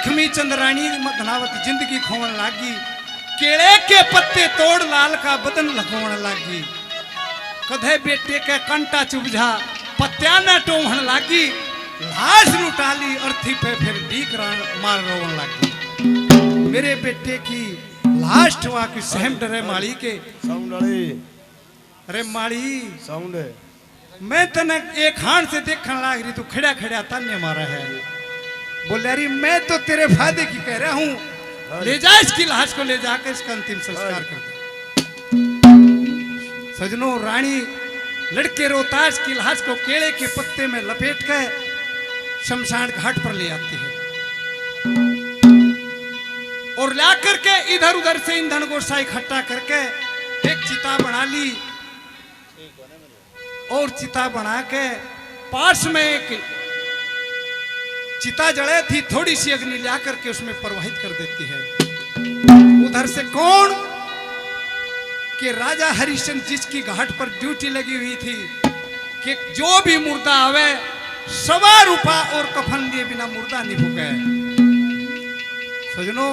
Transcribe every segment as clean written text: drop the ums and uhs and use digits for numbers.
लक्ष्मी चंद्राणी मदनावत जिंदगी खोवन लागी। केले के पत्ते तोड़ लाल का बदन लगोण लागी। कधे बेटे के कंटा चुभझा पत्या न टोहन लागी। लाश लुटाली अर्थी पे फिर डीक मार रोवन लागी। मेरे बेटे की लाश हुआ कि सहम डरे माली के अरे माली साउंड मैं तने एक हाथ से देखने लाग रही तू खड़ा खड़ा ताने मारा है। बोले अरे मैं तो तेरे फायदे की कह रहा हूँ, ले जा इसकी लाश को, ले जाकर इसका अंतिम संस्कार कर दे। सजनों रानी लड़के रोहतास की लाश को केले के पत्ते में लपेट कर शमशान घाट पर ले आती है और ला करके इधर उधर से ईंधन गोसा इकट्ठा करके एक चिता बना ली और चिता बना के पास में एक चिता जले थी, थोड़ी सी अग्नि ला करके उसमें प्रवाहित कर देती है। उधर से कौन कि राजा हरिश्चंद्र जिसकी घाट पर ड्यूटी लगी हुई थी कि जो भी मुर्दा आवे 1.25 रुपया और कफन दिए बिना मुर्दा नहीं फूके। सजनों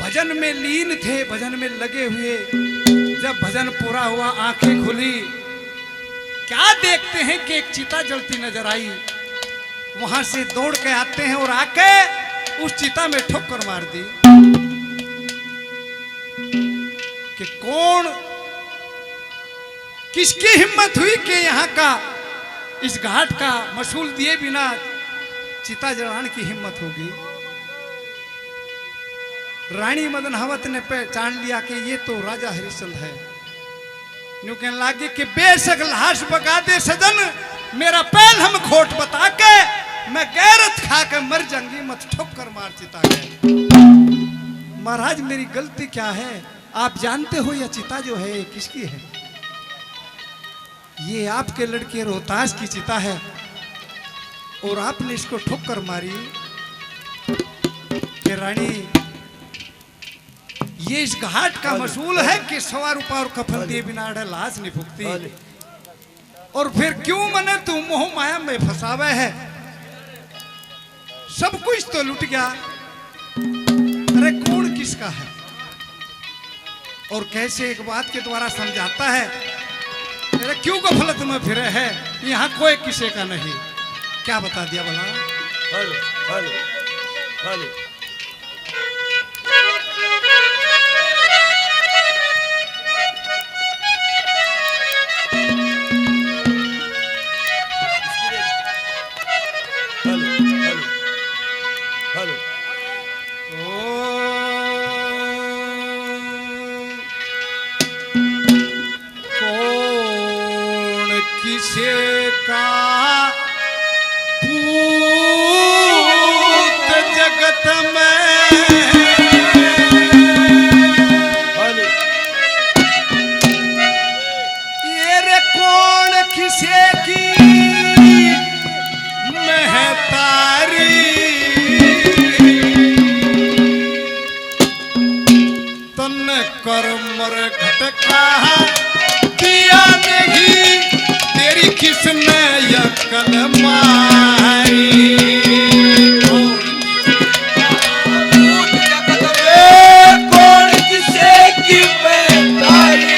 भजन में लीन थे, भजन में लगे हुए। जब भजन पूरा हुआ आंखें खुली, क्या देखते हैं कि एक चिता जलती नजर आई। वहां से दौड़ के आते हैं और आके उस चिता में ठोकर मार दी कि कौन किसकी हिम्मत हुई कि यहाँ का इस घाट का मसूल दिए बिना चिता जलाने की हिम्मत होगी। रानी मदनावत ने पहचान लिया कि ये तो राजा हरिश्चंद्र है। न्यू कहने लगे कि बेशक लाश बगा दे सजन, मेरा पहल हम खोट बता के मैं गैरत खा के मर जाऊंगी, मत ठोकर मार चिता के। महाराज मेरी गलती क्या है? आप जानते हो यह चिता जो है किसकी है? ये आपके लड़के रोहतास की चिता है और आपने इसको ठोकर मारी कि रानी ये इस घाट का मसूल है कि 1.25 रुपया और कफन दिए बिना लाश नहीं फूकती। और फिर क्यों मने तू मोह माया में फंसावे है? सब कुछ तो लुट गया, अरे कौन किसका है? और कैसे एक बात के द्वारा समझाता है, अरे क्यों गफलत में फिरे है, यहाँ कोई किसी का नहीं। क्या बता दिया भला? हेलो हेलो हेलो किसे का पूत जगत में ये रे कौन किसे की महतारी तन कर्मर घटका दिया नहीं, तेरी किसने यकल मारी। कौन किसे की महतारी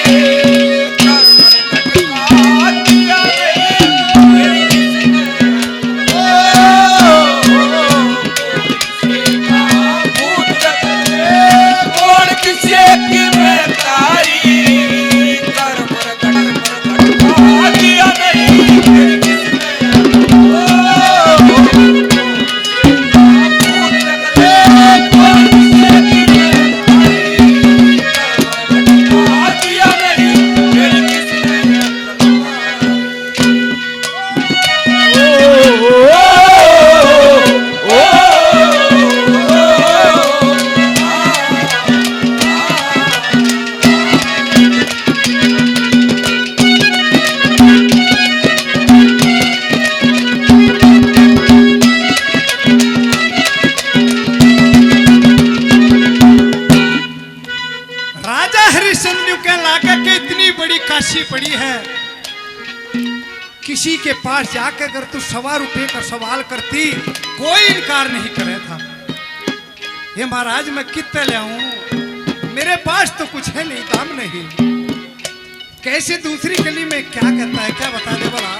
पड़ी है, किसी के पास जाकर अगर तू 1.25 रुपये का सवाल करती कोई इनकार नहीं करे था। ये महाराज मैं कितने ले आऊं, मेरे पास तो कुछ है नहीं, दाम नहीं। कैसे दूसरी गली में क्या करता है, क्या बता दे बोला।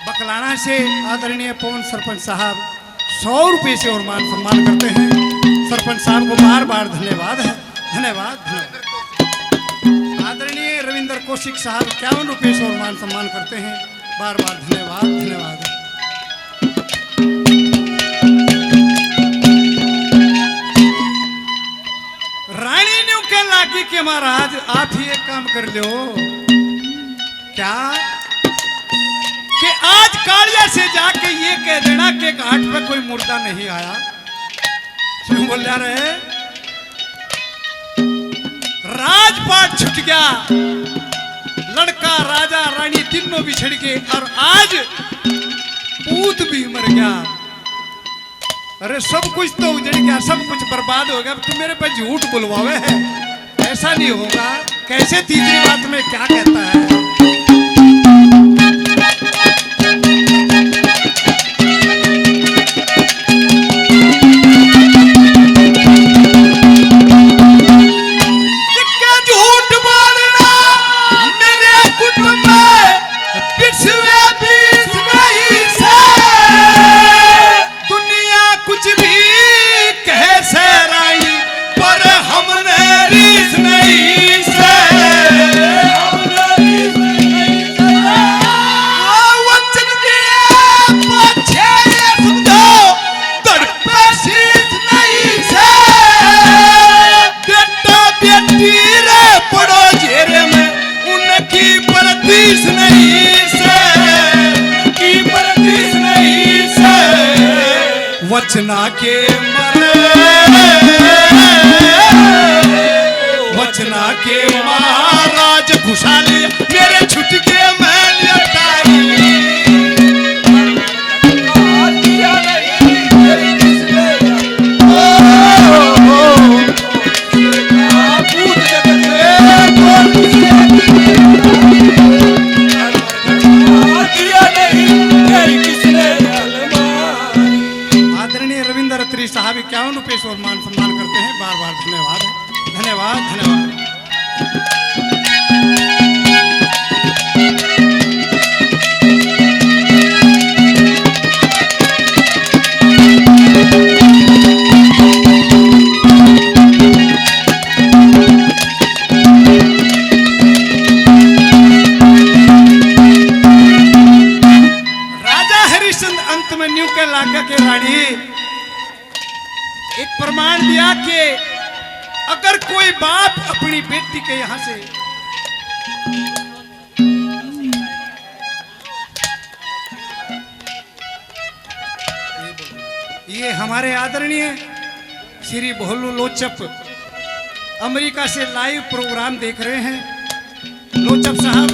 बकलाना से आदरणीय पवन सरपंच साहब 100 रुपये से और मान सम्मान करते हैं। सरपंच साहब को बार बार धन्यवाद है, धन्यवाद धन्यवाद। आदरणीय रविंद्र कौशिक साहब 51 रुपये से और मान सम्मान करते हैं, बार बार धन्यवाद धन्यवाद। रानी ने क्या लागी कि महाराज आप ही एक काम कर लो, क्या कि आज कालिया से जाके ये कह देना कि घाट पे कोई मुर्दा नहीं आया। क्यों बोल रहे, राजपाट छूट गया, लड़का राजा रानी तीनों बिछड़ गए और आज पूत भी मर गया। अरे सब कुछ तो उजड़ गया, सब कुछ बर्बाद हो गया, तू मेरे पे झूठ बुलवावे है, ऐसा नहीं होगा। कैसे तीसरी बात में क्या कहता है, वचना के वचना के महाराज खुशहाली मेरे छुट के महल अटारी। साहब 51 रुपये से और मान सम्मान करते हैं, बार बार धन्यवाद धन्यवाद धन्यवाद। राजा हरिश्चंद्र अंत में न्यू के लागा के रानी एक प्रमाण दिया कि अगर कोई बाप अपनी बेटी के यहां से ये हमारे आदरणीय श्री भोलू लोचप अमेरिका से लाइव प्रोग्राम देख रहे हैं। लोचप साहब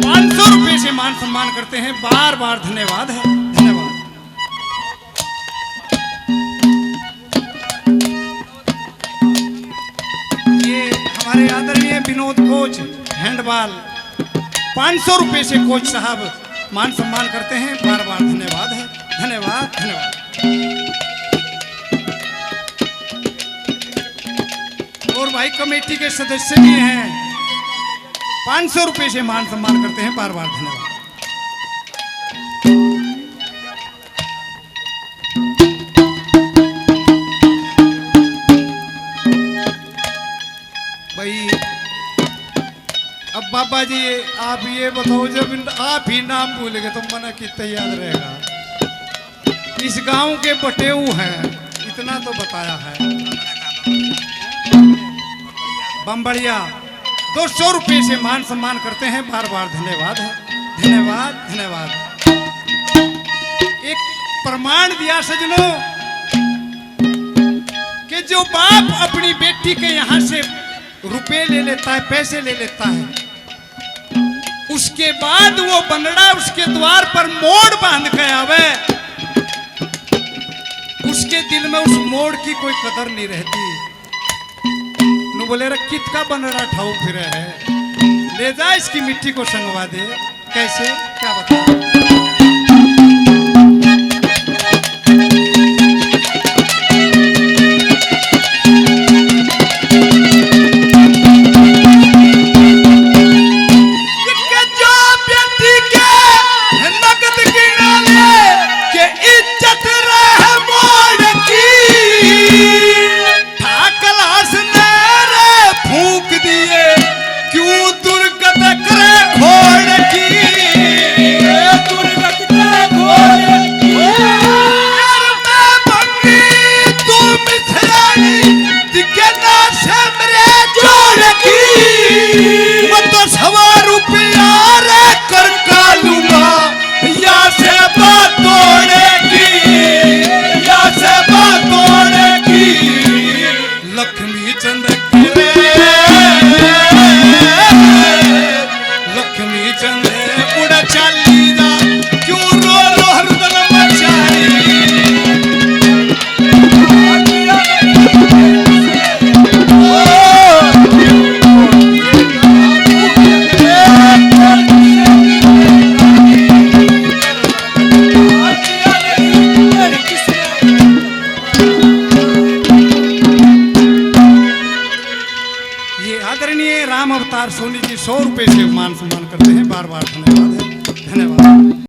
500 रुपये से मान सम्मान करते हैं, बार बार धन्यवाद है धन्यवाद। हमारे आदरणीय विनोद कोच हैंडबॉल 500 रुपये से कोच साहब मान सम्मान करते हैं, बार बार धन्यवाद है धन्यवाद धन्यवाद। और भाई कमेटी के सदस्य भी हैं, 500 रुपये से मान सम्मान करते हैं, बार बार धन्यवाद। भाई अब बाबा जी आप ये बताओ, जब आप ही नाम भूल गए तो मना कितना याद रहेगा। इस गांव के बटेऊ हैं, इतना तो बताया है। बम्बड़िया 200 रुपये से मान सम्मान करते हैं, बार बार धन्यवाद है, धन्यवाद धन्यवाद। एक प्रमाण दिया सजनों कि जो बाप अपनी बेटी के यहाँ से रुपए ले लेता है, पैसे ले लेता है, उसके बाद वो बनड़ा उसके द्वार पर मोड़ बांध के आवे, उसके दिल में उस मोड़ की कोई कदर नहीं रहती। नु बोले रे कित का बनड़ा ठाऊ फिरे है, ले जा इसकी मिट्टी को संगवा दे। कैसे, क्या बता। आदरणीय राम अवतार सोनी जी 100 रुपए से मान सम्मान करते हैं, बार बार धन्यवाद है, धन्यवाद।